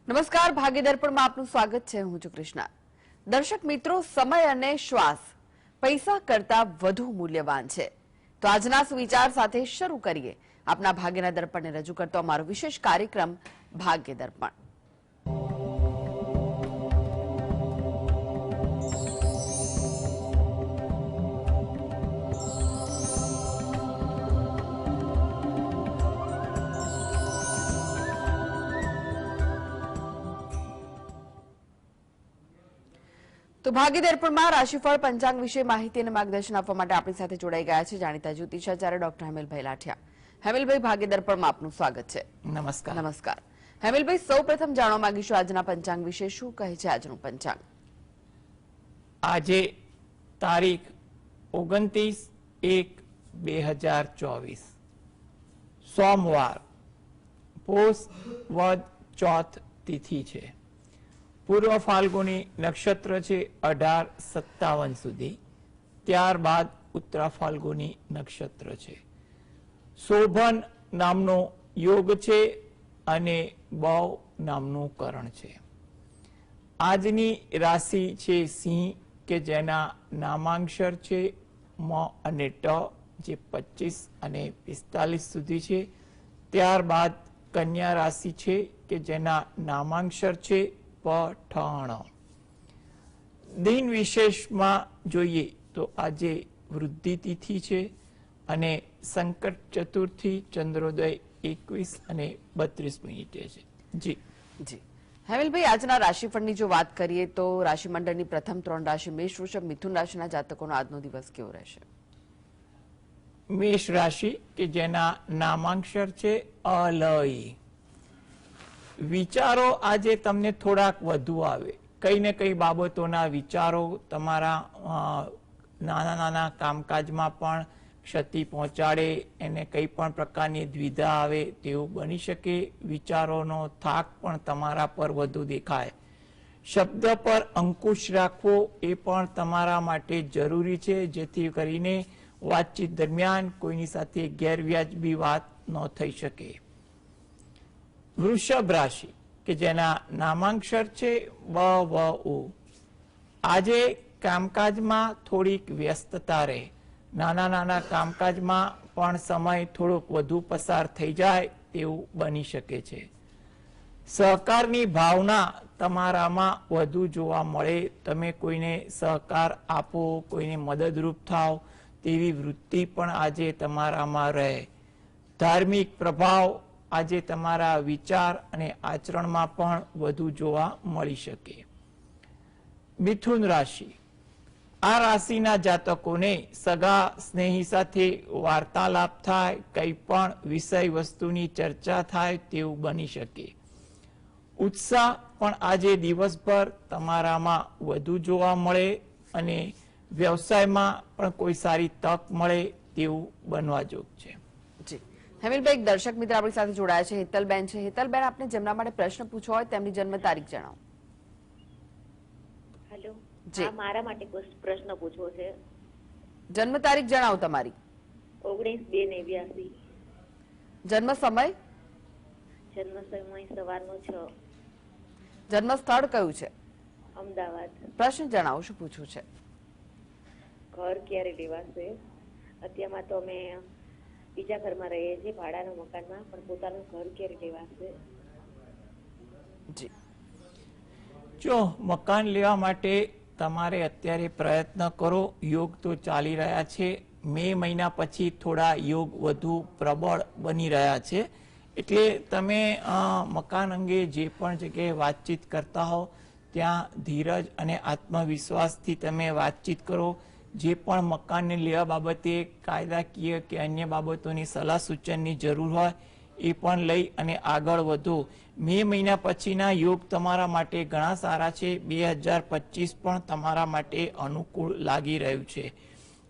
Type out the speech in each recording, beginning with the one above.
નમસ્કાર, ભાગ્યદર્પણમાં આપનું સ્વાગત છે. હું છું કૃષ્ણા. દર્શક મિત્રો, સમય અને શ્વાસ પૈસા કરતા વધુ મૂલ્યવાન છે. તો આજના સુવિચાર સાથે શરૂ કરીએ આપના ભાગ્યના દર્પણને રજૂ કરતો અમારો વિશેષ કાર્યક્રમ ભાગ્ય દર્પણ. તો ભાગ્ય દર્પણમાં રાશિફળ પંચાંગ વિશે માહિતી અને માર્ગદર્શન આપવા માટે આપણી સાથે જોડાઈ ગયા છે જાણીતા જ્યોતિષાચાર્ય ડોક્ટર હેમલભાઈ લાઠિયા. હેમલભાઈ, ભાગ્ય દર્પણમાં આપનું સ્વાગત છે. નમસ્કાર. નમસ્કાર હેમલભાઈ, સૌપ્રથમ જાણવા માંગીશું આજના પંચાંગ વિશે. શું કહે છે આજનું પંચાંગ? આજે તારીખ 29/1/2024 સોમવાર, પોષ વદ ચોથ તિથિ છે. પૂર્વ ફાલ્ગુની નક્ષત્ર છે 1857 સુધી. ત્યારબાદ ઉત્તરા ફાલ્ગુની નક્ષત્ર છે. શોભન નામનો યોગ છે અને બૌ નામનું કરણ છે. આજની રાશિ છે સિંહ, કે જેના નામાંક્ષર છે મ અને ટ, જે 25 અને 45 સુધી છે. ત્યારબાદ કન્યા રાશિ છે કે જેના નામાંક્ષર છે પઠણ. દિન વિશેષમાં જોઈએ તો આજે વૃદ્ધિ તિથિ છે અને સંકટ ચતુર્થી, ચંદ્રોદય 21 અને 32 મિનિટે છે. જી જી હેમલભાઈ, આજના રાશિફળની જો વાત કરીએ તો રાશિમંડળની પ્રથમ 3 રાશિ મેષ, વૃષભ, મિથુન રાશિના જાતકોનો આજનો દિવસ કેવો રહેશે? મેષ રાશિ કે જેના નામાંક્ષર છે અલય. વિચારો આજે તમને થોડાક વધુ આવે. કઈ ને કઈ બાબતોના વિચારો તમારા નાના નાના કામકાજમાં પણ ક્ષતિ પહોંચાડે, એને કઈ પણ પ્રકારની દ્વિધા આવે તેવું બની શકે. વિચારોનો થાક પણ તમારા પર વધુ દેખાય. શબ્દ પર અંકુશ રાખવો એ પણ તમારા માટે જરૂરી છે, જેથી કરીને વાતચીત દરમિયાન કોઈની સાથે ગેરવ્યાજબી વાત ન થઈ શકે. વૃષભ રાશિ કે જેના નામાંક્ષર છે વ વ ઉ. આજે કામકાજમાં થોડીક વ્યસ્તતા રહે. નાના નાના કામકાજમાં પણ સમય થોડોક વધુ પસાર થઈ જાય તેવું બની શકે છે. સહકારની ભાવના તમારામાં વધુ જોવા મળે. તમે કોઈને સહકાર આપો, કોઈને મદદરૂપ થાવ તેવી વૃત્તિ પણ આજે તમારામાં રહે. ધાર્મિક પ્રભાવ આજે તમારા વિચાર અને આચરણમાં પણ વધુ જોવા મળી શકે. મિથુન રાશિ. આ રાશિના જાતકોને સગા સ્નેહી સાથે વાર્તાલાપ થાય, કંઈ પણ વિષય વસ્તુની ચર્ચા થાય તેવું બની શકે. ઉત્સાહ પણ આજે દિવસભર તમારામાં વધુ જોવા મળે અને વ્યવસાયમાં પણ કોઈ સારી તક મળે તેવું બનવા જોગ છે. જી હેમલભાઈ, એક દર્શક મિત્ર આપણી સાથે જોડાયા છે, હેતલબેન છે. હેતલબેન, આપને જેમના માટે પ્રશ્ન પૂછવો હોય તેમની જન્મ તારીખ જણાવો. હેલો, જી, મારા માટે પ્રશ્ન પૂછવો છે. જન્મ તારીખ જણાવો તમારી. 19/2/89. જન્મ સમય? જન્મ સમય સવારનો 6. જન્મ સ્થળ કયું છે? અમદાવાદ. પ્રશ્ન જણાવો, શું પૂછવું છે? ઘર ક્યારે લેવાશે? અત્યારમાં તો અમે બીજા ઘરમાં રહીએ છીએ, ભાડાના મકાનમાં, પણ પોતાનું ઘર ક્યારે લેવાશે? જી, જો મકાન લેવા માટે તમારે અત્યારે પ્રયત્ન કરો. યોગ તો ચાલી રહ્યા છે. મે મહિના પછી થોડા યોગ વધુ પ્રબળ બની રહ્યા છે. એટલે તમે મકાન અંગે જે પણ જગ્યાએ વાતચીત કરતા હો ત્યાં ધીરજ અને આત્મવિશ્વાસથી તમે વાતચીત કરો. જે પણ મકાનને લેવા બાબતે કાયદાકીય કે અન્ય બાબતોની સલાહ સૂચનની જરૂર હોય એ પણ લઈ અને આગળ વધો. મે મહિના પછીના યોગ તમારા માટે ઘણા સારા છે. 2025 પણ તમારા માટે અનુકૂળ લાગી રહ્યું છે.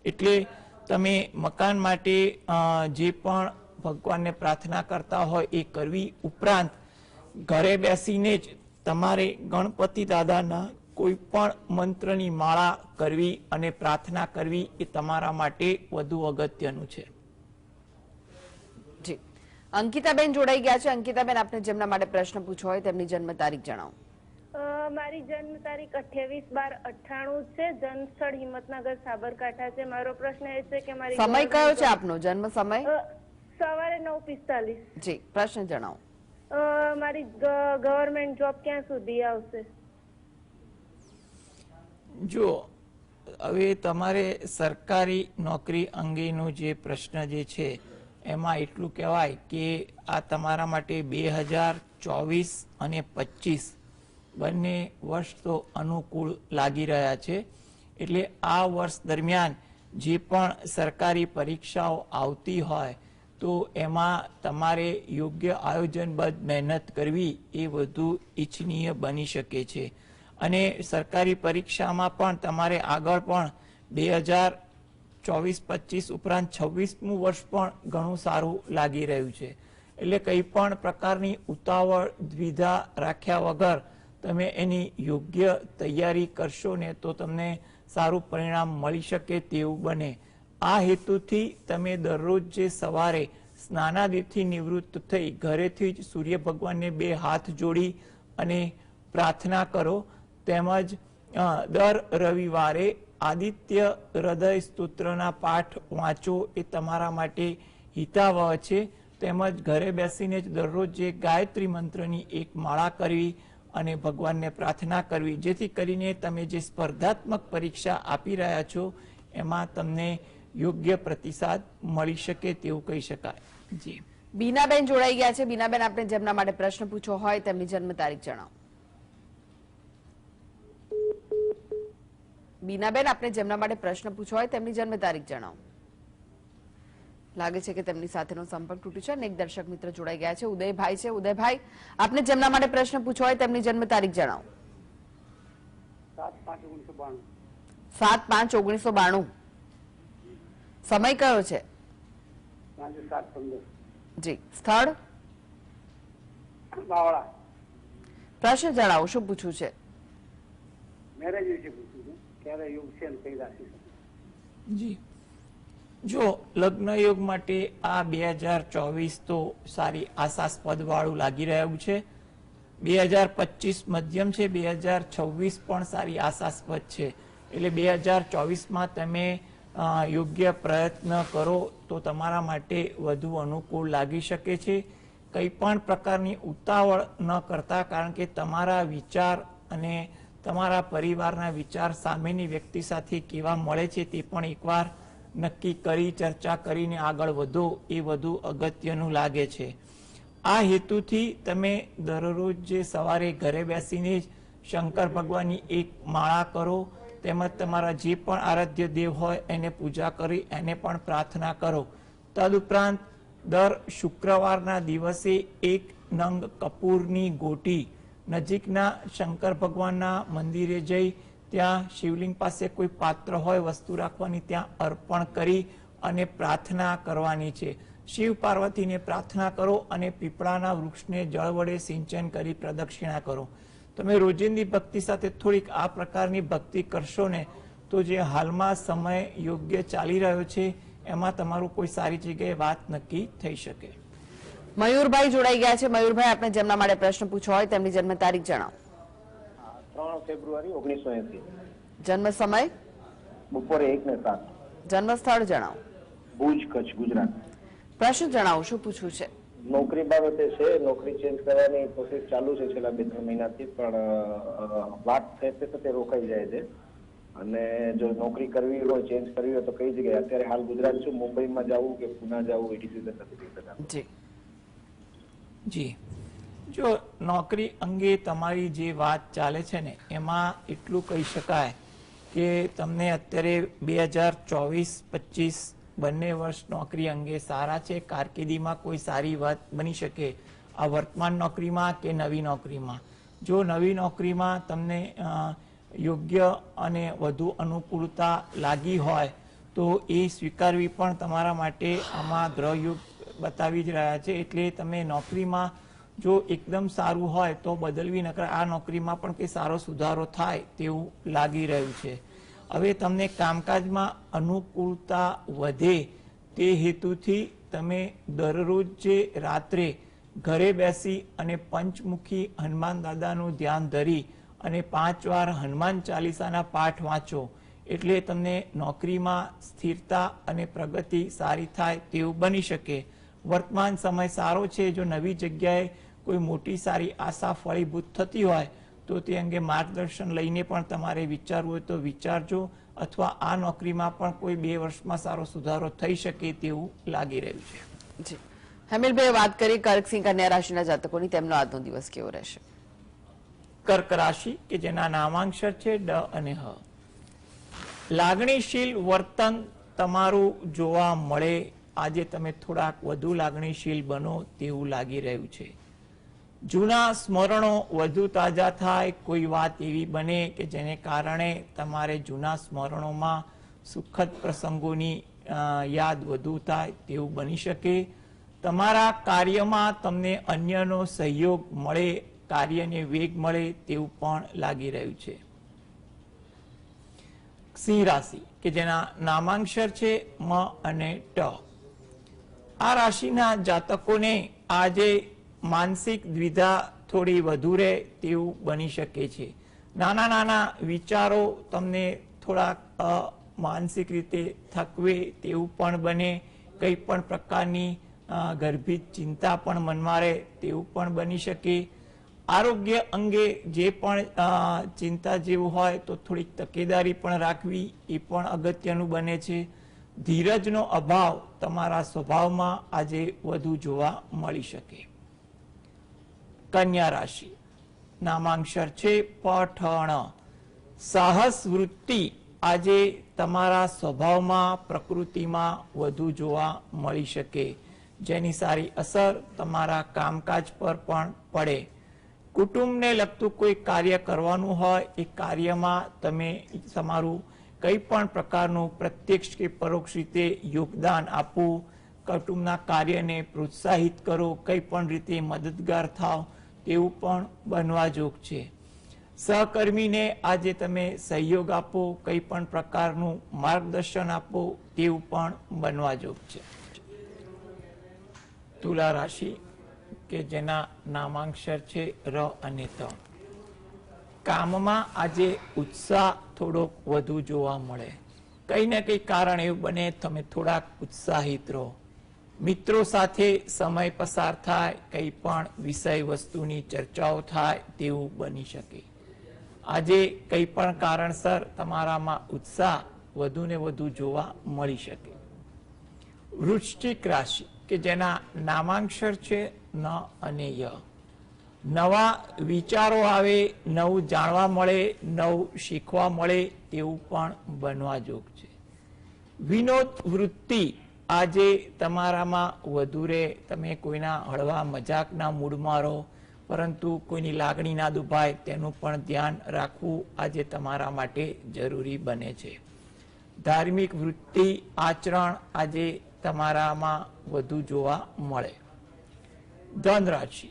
એટલે તમે મકાન માટે જે પણ ભગવાનને પ્રાર્થના કરતા હોય એ કરવી. ઉપરાંત ઘરે બેસીને જ તમારે ગણપતિ દાદાના કોઈ પણ મંત્રની માળા કરવી અને પ્રાર્થના કરવી એ તમારા માટે વધુ અગત્યનું છે. જી અંકિતાબેન જોડાઈ ગયા છે. અંકિતાબેન, આપને જેમના માટે પ્રશ્ન પૂછવો હોય તેમની જન્મ તારીખ જણાવો. મારી જન્મ તારીખ 28/12/98 છે. જન્મ સ્થળ હિંમતનગર સાબરકાંઠા છે. મારો પ્રશ્ન એ છે કે મારી સમય કયો છે આપનો જન્મ સમય? સવારે 9:45. જી, પ્રશ્ન જણાવો. મારી ગવર્મેન્ટ જોબ ક્યાં સુધી આવશે? જો હવે તમારે સરકારી નોકરી અંગેનો જે પ્રશ્ન જે છે એમાં એટલું કહેવાય કે આ તમારા માટે 2024 અને 25 બંને વર્ષ તો અનુકૂળ લાગી રહ્યા છે. એટલે આ વર્ષ દરમિયાન જે પણ સરકારી પરીક્ષાઓ આવતી હોય તો એમાં તમારે યોગ્ય આયોજનબદ્ધ મહેનત કરવી એ વધુ ઈચ્છનીય બની શકે છે. અને સરકારી પરીક્ષામાં પણ તમારે આગળ પણ 2024-25 ઉપરાંત 26મું વર્ષ પણ ઘણું સારું લાગી રહ્યું છે. એટલે કંઈ પણ પ્રકારની ઉતાવળ દ્વિધા રાખ્યા વગર તમે એની યોગ્ય તૈયારી કરશો ને તો તમને સારું પરિણામ મળી શકે તેવું બને. આ હેતુથી તમે દરરોજ જે સવારે સ્નાનાદિથી નિવૃત્ત થઈ ઘરેથી જ સૂર્ય ભગવાનને 2 હાથ જોડી અને પ્રાર્થના કરો. તેમજ દર રવિવારે આદિત્ય હૃદય સ્તોત્રના પાઠ વાંચો એ તમારા માટે હિતાવહ છે. તેમજ ઘરે બેસીને જ દરરોજ જે ગાયત્રી મંત્રની એક માળા કરવી અને ભગવાનને પ્રાર્થના કરવી, જેથી કરીને તમે જે સ્પર્ધાત્મક પરીક્ષા આપી રહ્યા છો એમાં તમને યોગ્ય પ્રતિસાદ મળી શકે તેવું કહી શકાય. જી, બીનાબેન જોડાઈ ગયા છે. બીનાબેન, આપણે જેમના માટે પ્રશ્ન પૂછવો હોય તેમની જન્મ તારીખ જણાવો. બીનાબેન, આપણે જેમના માટે પ્રશ્ન પૂછવો હોય તેમની જન્મ તારીખ જણાવો. લાગે છે કે તેમની સાથેનો સંપર્ક તૂટ્યો છે અને એક દર્શક મિત્ર જોડાઈ ગયા છે. ઉદયભાઈ છે. ઉદયભાઈ, આપને જેમના માટે પ્રશ્ન પૂછવો હોય તેમની જન્મ તારીખ જણાવો. 7/5/1992. સમય કયો છે? જી, સ્થળ? પ્રશ્ન જણાવો, શું પૂછવું છે? જી, જો લગ્ન યોગ માટે આ 2024 તો સારી આશાસ્પદ વાળું લાગી રહ્યું છે. 2025 મધ્યમ છે, 2026 પણ સારી આશાસ્પદ છે. એટલે 2024માં તમે યોગ્ય પ્રયત્ન કરો તો તમારા માટે વધુ અનુકૂળ લાગી શકે છે. કંઈ પણ પ્રકારની ઉતાવળ ન કરતા, કારણ કે તમારા વિચાર અને તમારા પરિવારના વિચાર સામેની વ્યક્તિ સાથે કેવા મળે છે તે પણ એકવાર નક્કી કરી ચર્ચા કરીને આગળ વધો એ વધુ અગત્યનું લાગે છે. આ હેતુથી તમે દરરોજ જે સવારે ઘરે બેસીને જ શંકર ભગવાનની એક માળા કરો, તેમજ તમારા જે પણ આરાધ્ય દેવ હોય એને પૂજા કરી એને પણ પ્રાર્થના કરો. તદુપરાંત દર શુક્રવારના દિવસે 1 નંગ કપૂરની ગોટી નજીકના શંકર ભગવાનના મંદિરે જઈ ત્યાં શિવલિંગ પાસે કોઈ પાત્ર હોય વસ્તુ રાખવાની, ત્યાં અર્પણ કરી અને પ્રાર્થના કરવાની છે. શિવ પાર્વતીને પ્રાર્થના કરો અને પીપળાના વૃક્ષને જળ વડે સિંચન કરી પ્રદક્ષિણા કરો. તમે રોજિંદી ભક્તિ સાથે થોડીક આ પ્રકારની ભક્તિ કરશો ને તો જે હાલમાં સમય યોગ્ય ચાલી રહ્યો છે એમાં તમારું કોઈ સારી જગ્યાએ વાત નક્કી થઈ શકે. મયુરભાઈ જોડાઈ ગયા છે. મયુરભાઈ, આપણે જેમના માટે પ્રશ્ન પૂછવો હોય તેમની જન્મ તારીખ જણાવો. 3 ફેબ્રુઆરી 1980. જન્મ સમય? બપોરે 1:07. જન્મ સ્થળ જણાવો. ભુજ, કચ્છ, ગુજરાત. પ્રશ્ન જણાવો, શું પૂછવું છે? નોકરી બાબતે છે. નોકરી ચેન્જ કરવાની પ્રોસેસ ચાલુ છે છેલ્લા 2-3 મહિનાથી, પણ વાત થતે રોકાઈ જાય છે. અને જો નોકરી કરવી હોય, ચેન્જ કરવી હોય તો કઈ જગ્યાએ? અત્યારે હાલ ગુજરાત છું, મુંબઈમાં જવું કે પુના જવું એ ડિસિઝન નથી લઈ શકતા. જી જી, જો નોકરી અંગે તમારી જે વાત ચાલે છે ને એમાં એટલું કહી શકાય કે તમને અત્યારે 2024-25 બંને વર્ષ નોકરી અંગે સારા છે. કારકિર્દીમાં કોઈ સારી વાત બની શકે, આ વર્તમાન નોકરીમાં કે નવી નોકરીમાં. જો નવી નોકરીમાં તમને યોગ્ય અને વધુ અનુકૂળતા લાગી હોય તો એ સ્વીકારવી પણ તમારા માટે આમાં ગ્રહયુગ બતાવી જ રહ્યા છે. એટલે તમે નોકરીમાં જો એકદમ સારું હોય તો બદલવી, નકર આ નોકરીમાં પણ કંઈ સારો સુધારો થાય તેવું લાગી રહ્યું છે. હવે તમને કામકાજમાં અનુકૂળતા વધે તે હેતુથી તમે દરરોજ જે રાત્રે ઘરે બેસી અને પંચમુખી હનુમાન દાદાનું ધ્યાન ધરી અને 5 વાર હનુમાન ચાલીસાના પાઠ વાંચો એટલે તમને નોકરીમાં સ્થિરતા અને પ્રગતિ સારી થાય તેવું બની શકે. વર્તમાન સમય સારો છે. જો નવી જગ્યાએ કોઈ મોટી સારી આશા ફળીભૂત થતી હોય તો તે અંગે માર્ગદર્શન લઈને પણ તમારે વિચારવું હોય તો વિચારજો, અથવા આ નોકરીમાં પણ કોઈ 2 વર્ષમાં સારો સુધારો થઈ શકે તેવું લાગી રહ્યું છે. જી હેમિલભાઈ, વાત કરી કર્ક સિંહ કન્યા રાશિના જાતકોની, તેમનો આજનો દિવસ કેવો રહેશે? કર્ક રાશિ કે જેના નામાંક્ષર છે ડ અને હ. લાગણીશીલ વર્તન તમારું જોવા મળે. આજે તમે થોડાક વધુ લાગણીશીલ બનો તેવું લાગી રહ્યું છે. જૂના સ્મરણો વધુ તાજા થાય. કોઈ વાત એવી બને કે જેને કારણે તમારે જૂના સ્મરણોમાં સુખદ પ્રસંગોની યાદ વધુ થાય તેવું બની શકે. તમારા કાર્યમાં તમને અન્યનો સહયોગ મળે, કાર્યને વેગ મળે તેવું પણ લાગી રહ્યું છે. સિંહ રાશિ કે જેના નામાંક્ષર છે મ અને ટ. આ રાશિના જાતકોને આજે માનસિક દ્વિધા થોડી વધુ રહે તેવું બની શકે છે. નાના નાના વિચારો તમને થોડાક માનસિક રીતે થકવે તેવું પણ બને. કંઈ પણ પ્રકારની ગર્ભિત ચિંતા પણ મનમાં રહે તેવું પણ બની શકે. આરોગ્ય અંગે જે પણ ચિંતા જેવું હોય તો થોડીક તકેદારી પણ રાખવી એ પણ અગત્યનું બને છે. ધીરજનો અભાવ તમારા સ્વભાવમાં આજે વધુ જોવા મળી શકે. કન્યા રાશિ નામાંક્ષર છે પઠણ. સાહસ વૃત્તિ આજે તમારા સ્વભાવમાં પ્રકૃતિમાં વધુ જોવા મળી શકે, જેની સારી અસર તમારા કામકાજ પર પણ પડે. કુટુંબને લગતું કોઈ કાર્ય કરવાનું હોય એ કાર્યમાં તમે તમારું કંઈ પણ પ્રકારનું પ્રત્યક્ષ કે પરોક્ષ રીતે યોગદાન આપવું. કુટુંબના કાર્યને પ્રોત્સાહિત કરો, કંઈ પણ રીતે મદદગાર થાવ તેવું પણ બનવા જોગ છે. સહકર્મીને આજે તમે સહયોગ આપો, કંઈ પણ પ્રકારનું માર્ગદર્શન આપો તેવું પણ બનવા જોગ છે. તુલા રાશિ કે જેના નામાંક્ષર છે ર અને ત. કામમાં આજે ઉત્સાહ થોડોક વધુ જોવા મળે. કંઈ ને કંઈ કારણ એવું બને તમે થોડાક ઉત્સાહિત રહો. મિત્રો સાથે સમય પસાર થાય, કંઈ પણ વિષય વસ્તુની ચર્ચાઓ થાય તેવું બની શકે. આજે કંઈ પણ કારણસર તમારામાં ઉત્સાહ વધુ ને વધુ જોવા મળી શકે. વૃશ્ચિક રાશિ કે જેના નામાંક્ષર છે ન અને ય. નવા વિચારો આવે, નવું જાણવા મળે, નવું શીખવા મળે તેવું પણ બનવા જોગ છે. વિનોદ વૃત્તિ આજે તમારામાં વધુ રહે. તમે કોઈના હળવા મજાકના મૂડમાં રહો, પરંતુ કોઈની લાગણી ના દુભાય તેનું પણ ધ્યાન રાખવું આજે તમારા માટે જરૂરી બને છે. ધાર્મિક વૃત્તિ આચરણ આજે તમારામાં વધુ જોવા મળે. ધન રાશિ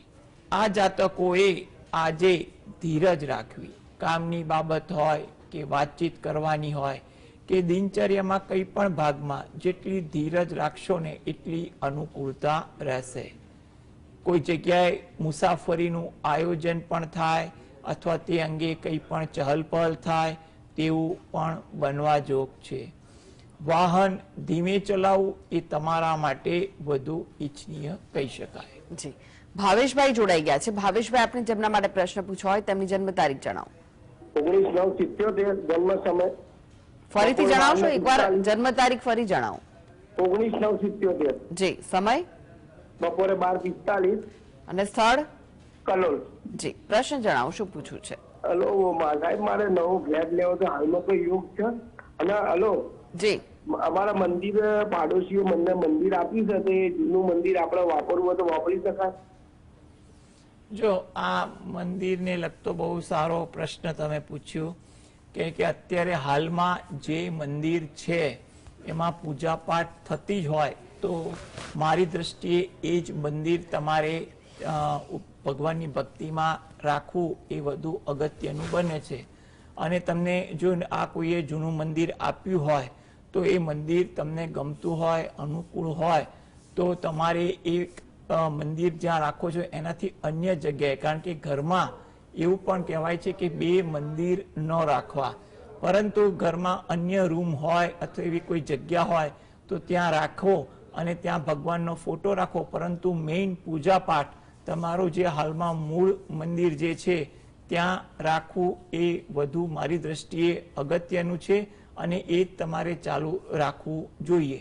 આ જાતકોએ આજે ધીરજ રાખવી. કામની બાબત હોય કે વાતચીત કરવાની હોય કે દિનચર્યામાં કંઈ પણ ભાગમાં જેટલી ધીરજ રાખશો ને એટલી અનુકૂળતા રહેશે. કોઈ જગ્યાએ મુસાફરીનું આયોજન પણ થાય અથવા તે અંગે કંઈ પણ ચહલપહલ થાય તેવું પણ બનવા જોગ છે. વાહન ધીમે ચલાવવું એ તમારા માટે વધુ ઈચ્છનીય કહી શકાય. જી ભાવેશભાઈ જોડાઈ ગયા છે. ભાવેશભાઈ, આપણે જેમના માટે પ્રશ્ન પૂછવા હોય તેમની જન્મ તારીખ જણાવો. 19/9/77 જન્મ સમય. ફરીથી જણાવશો? એકવાર જન્મ તારીખ ફરી જણાવો. 19/9/77. જી. સમય? બપોરે 12:45. અને સ્થળ? કલોલ. જી. પ્રશ્ન જણાવો, શું પૂછવું છે? હલો સાહેબ, મારે નવો ફ્લેટ લેવો તો હાલમાં કોઈ યોગ છે? અને હલો જી. અમારા મંદિર પાડોશીઓ મને મંદિર આપ્યું છે, તો એ જૂનું મંદિર આપણે વાપરવું હોય તો વાપરી શકાય? જો આ મંદિરને લગતો બહુ સારો પ્રશ્ન તમે પૂછ્યો કે અત્યારે હાલમાં જે મંદિર છે એમાં પૂજાપાઠ થતી જ હોય તો મારી દ્રષ્ટિએ એ જ મંદિર તમારે ભગવાનની ભક્તિમાં રાખવું એ વધુ અગત્યનું બને છે. અને તમને જો આ કોઈએ જૂનું મંદિર આપ્યું હોય તો એ મંદિર તમને ગમતું હોય, અનુકૂળ હોય તો તમારે એક મંદિર જ્યાં રાખો છો એનાથી અન્ય જગ્યાએ, કારણ કે ઘરમાં એવું પણ કહેવાય છે કે બે મંદિર ન રાખવા, પરંતુ ઘરમાં અન્ય રૂમ હોય અથવા એવી કોઈ જગ્યા હોય તો ત્યાં રાખો અને ત્યાં ભગવાનનો ફોટો રાખો, પરંતુ મેઇન પૂજા પાઠ તમારું જે હાલમાં મૂળ મંદિર જે છે ત્યાં રાખવું એ વધુ મારી દ્રષ્ટિએ અગત્યનું છે અને એ તમારે ચાલુ રાખવું જોઈએ.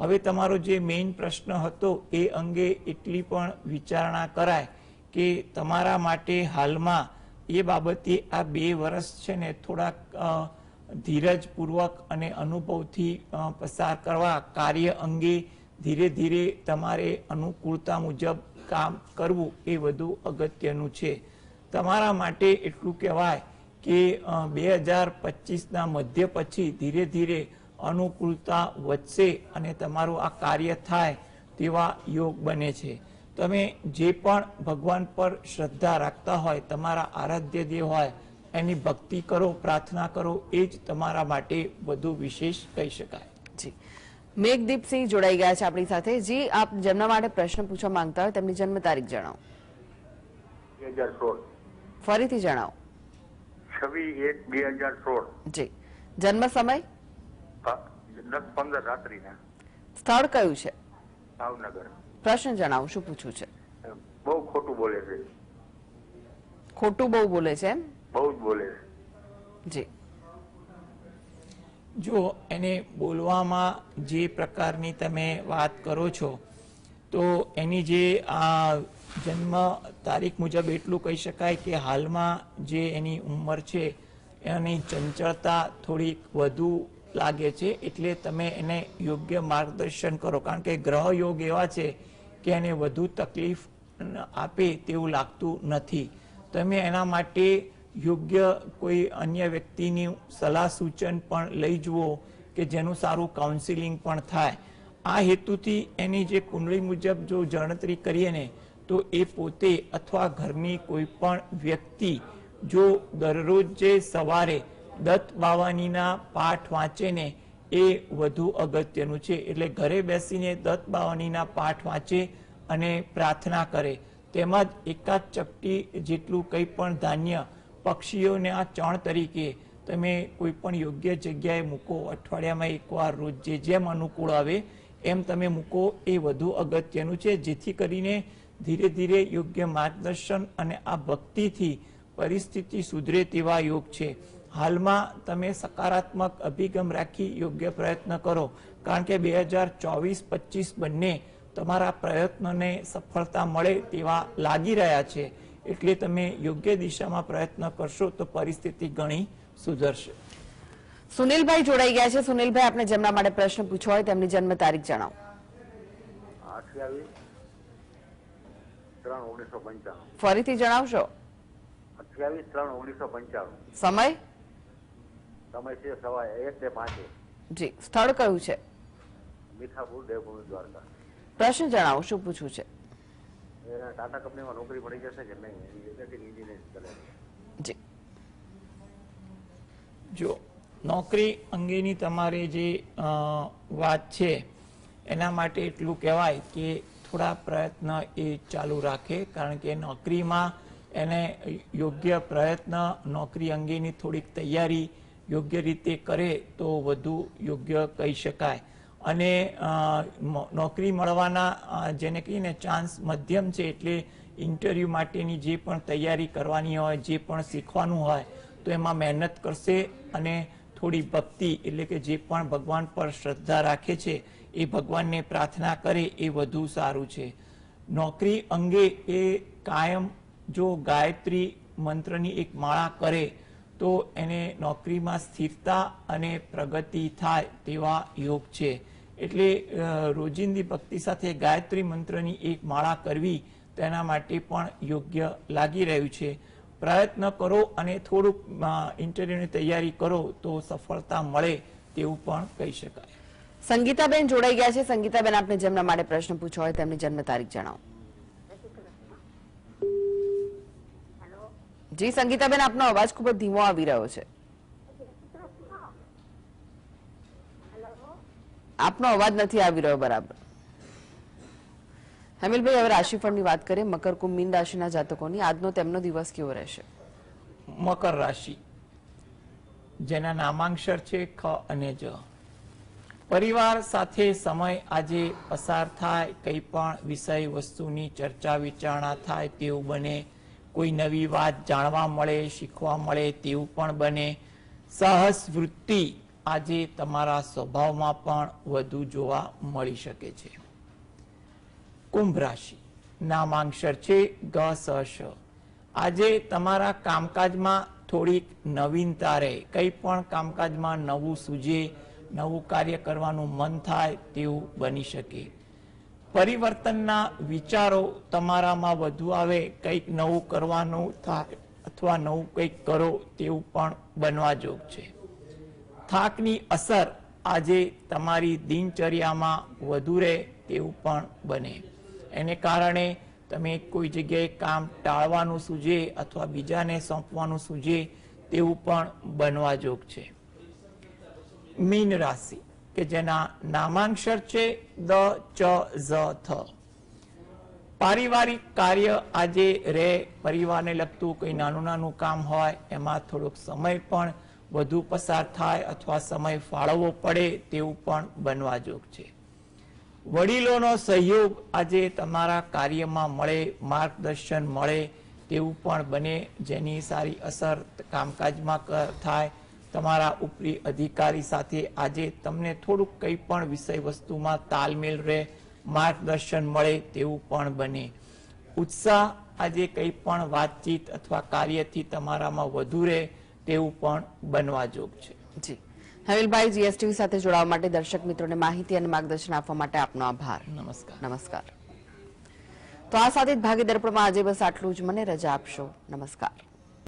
હવે તમારો જે મેઇન પ્રશ્ન હતો એ અંગે એટલી પણ વિચારણા કરાય કે તમારા માટે હાલમાં એ બાબતે આ 2 વર્ષ છે ને થોડાક ધીરજપૂર્વક અને અનુભવથી પસાર કરવા, કાર્ય અંગે ધીરે ધીરે તમારે અનુકૂળતા મુજબ કામ કરવું એ વધુ અગત્યનું છે. તમારા માટે એટલું કહેવાય કે 2025ના મધ્ય પછી ધીરે ધીરે અનુકૂળતા વધશે અને તમારું આ કાર્ય થાય તેવા યોગ બને છે. તમે જે પણ ભગવાન પર શ્રદ્ધા રાખતા હોય, તમારા આરાધ્ય દેવ હોય, એની ભક્તિ કરો, પ્રાર્થના કરો, એ જ તમારા માટે વધુ વિશેષ કહી શકાય. જી, મેઘદીપસિંહ જોડાઈ ગયા છે આપણી સાથે. જી, આપ જેમના માટે પ્રશ્ન પૂછવા માંગતા હોય તેમની જન્મ તારીખ જણાવો. 2016. ફરીથી જણાવો. 26/1/2016. જી, જન્મ સમય? 10-15 રાત્રિના. સ્થળ કયું છે? ભાવનગર. પ્રશ્ન જણાવો, શું પૂછવું છે? બહુ ખોટું બોલે છે. ખોટું બહુ બોલે છે એમ? બહુ જ બોલે છે. જી, જો એને બોલવામાં જે પ્રકારની તમે વાત કરો છો તો એની જે આ જન્મ તારીખ મુજબ એટલું કહી શકાય કે હાલમાં જે એની ઉંમર છે એની ચંચળતા થોડીક વધુ લાગે છે, એટલે તમે એને યોગ્ય માર્ગદર્શન કરો, કારણ કે ગ્રહ યોગ એવા છે કે એને વધુ તકલીફ આપે તેવું લાગતું નથી. તમે એના માટે યોગ્ય કોઈ અન્ય વ્યક્તિની સલાહ સૂચન પણ લઈ જુઓ કે જેનું સારું કાઉન્સિલિંગ પણ થાય. આ હેતુથી એની જે કુંડળી મુજબ જો ગણતરી કરીએ ને તો એ પોતે અથવા ઘરની કોઈ પણ વ્યક્તિ જો દરરોજ જે સવારે દત્ત બાવાનીના પાઠ વાંચે ને એ વધુ અગત્યનું છે. એટલે ઘરે બેસીને દત્ત બાવાનીના પાઠ વાંચે અને પ્રાર્થના કરે, તેમજ એકાદ ચપટી જેટલું કંઈ પણ ધાન્ય પક્ષીઓને આ ચણ તરીકે તમે કોઈ પણ યોગ્ય જગ્યાએ મૂકો, અઠવાડિયામાં એકવાર, રોજ જેમ અનુકૂળ આવે એમ તમે મૂકો, એ વધુ અગત્યનું છે. જેથી કરીને ધીરે ધીરે યોગ્ય માર્ગદર્શન અને આ ભક્તિથી પરિસ્થિતિ સુધરે તેવા યોગ છે. હાલમાં તમે સકારાત્મક અભિગમ રાખી યોગ્ય પ્રયત્ન કરો, કારણ કે 2024-25 બંને તમારા પ્રયત્નોને સફળતા મળે તેવા લાગી રહ્યા છે. એટલે તમે યોગ્ય દિશામાં પ્રયત્ન કરશો તો પરિસ્થિતિ ઘણી સુધરશે. સુનિલભાઈ જોડાઈ ગયા છે. સુનિલભાઈ, આપણે જેમના માટે પ્રશ્ન પૂછવો હોય તેમની જન્મ તારીખ જણાવો. 28/3/1995. ફરીથી જણાવશો. 28/3/1995. સમય? સમય છે સવારે 1-5. જી, સ્થળ કયું છે? મીઠાપુર, દેવભૂમિ, દ્વારકા. પ્રશ્ન જણાવો, શું પૂછવું છે? ટાટા કંપનીમાં નોકરી મળી જશે કે નહીં? ઇલેક્ટ્રિક એન્જિનિયરિંગ કરે છે. જી, જો નોકરી અંગેની તમારે જે વાત છે એના માટે એટલું કહેવાય કે થોડા પ્રયત્ન એ ચાલુ રાખે, કારણ કે નોકરીમાં એને યોગ્ય પ્રયત્ન, નોકરી અંગેની થોડીક તૈયારી યોગ્ય રીતે કરે તો વધુ યોગ્ય કહી શકાય. અને નોકરી મળવાના જેને કહીએ ને ચાન્સ મધ્યમ છે, એટલે ઇન્ટરવ્યૂ માટેની જે પણ તૈયારી કરવાની હોય, જે પણ શીખવાનું હોય તો એમાં મહેનત કરશે અને થોડી ભક્તિ, એટલે કે જે પણ ભગવાન પર શ્રદ્ધા રાખે છે એ ભગવાનને પ્રાર્થના કરે એ વધુ સારું છે. નોકરી અંગે એ કાયમ જો ગાયત્રી મંત્રની એક માળા કરે તો એને નોકરીમાં સ્થિરતા અને પ્રગતિ થાય તેવા યોગ છે. એટલે રોજિંદી ભક્તિ સાથે ગાયત્રી મંત્રની એક માળા કરવી તેના માટે પણ યોગ્ય લાગી રહ્યું છે. પ્રયત્ન કરો અને થોડુંક ઇન્ટરવ્યુની તૈયારી કરો તો સફળતા મળે તેવું પણ કહી શકાય. સંગીતાબેન જોડાઈ ગયા છે. સંગીતાબેન, આપણે જેમના માટે પ્રશ્ન પૂછવો હોય તેમની જન્મ તારીખ જણાવો. જી સંગીતાબેન, આપનો અવાજ ખૂબ જ ધીમો આવી રહ્યો છે. આપનો અવાજ નથી આવી રહ્યો બરાબર. હેમિલભાઈ, હવે રાશિફળની વાત કરીએ. મકર, કુંભ, મીન રાશિના જાતકોની આજનો તેમનો દિવસ કેવો રહેશે? મકર રાશિ, જેના નામાંક્ષર છે ખ અને જ. પરિવાર સાથે સમય આજે પસાર થાય, કંઈ પણ વિષય વસ્તુની ચર્ચા વિચારણા થાય તેવું બને. કોઈ નવી વાત જાણવા મળે, શીખવા મળે તેવું પણ બને. સાહસ વૃત્તિ આજે તમારા સ્વભાવમાં પણ વધુ જોવા મળી શકે છે. કુંભ રાશિ, નામાંક્ષર છે ગ સ શ. આજે તમારા કામકાજમાં થોડીક નવીનતા રહે, કંઈ પણ કામકાજમાં નવું સૂજે, નવું કાર્ય કરવાનું મન થાય તેવું બની શકે. પરિવર્તનના વિચારો તમારામાં વધુ આવે, કંઈક નવું કરવાનું થાય અથવા નવું કંઈક કરો તેવું પણ બનવા જોગ છે. થાકની અસર આજે તમારી દિનચર્યામાં વધુ રહે તેવું પણ બને. એને કારણે તમે કોઈ જગ્યાએ કામ ટાળવાનું સૂજે અથવા બીજાને સોંપવાનું સૂજે તેવું પણ બનવા જોગ છે. મીન રાશિ, કે જેના નામાંક્ષર છે દ ચ ઝ થ. પારિવારિક કાર્ય આજે રહે, પરિવારને લગતું કોઈ નાનું કામ હોય એમાં થોડોક સમય પણ વધુ પસાર થાય અથવા સમય ફાળવવો પડે તેવું પણ બનવા જોગ છે. વડીલોનો સહયોગ આજે તમારા કાર્યમાં મળે, માર્ગદર્શન મળે તેવું પણ બને, જેની સારી અસર કામકાજમાં થાય. તમારા ઉપરી અધિકારી સાથે આજે તમને થોડુંક કંઈ પણ વિષય વસ્તુમાં તાલમેલ રહે, માર્ગદર્શન મળે તેવું પણ બને. ઉત્સાહ આજે કંઈ પણ વાતચીત અથવા કાર્યથી તમારામાં વધુ રહે તેવું પણ બનવા જોગ છે. જી હેમિલભાઈ, જીએસટીવી સાથે જોડાવા માટે દર્શક મિત્રોને માહિતી અને માર્ગદર્શન આપવા માટે આપનો આભાર. નમસ્કાર. નમસ્કાર. તો આ સાથે જ ભાગીદાર આજે બસ આટલું જ. મને રજા આપશો. નમસ્કાર.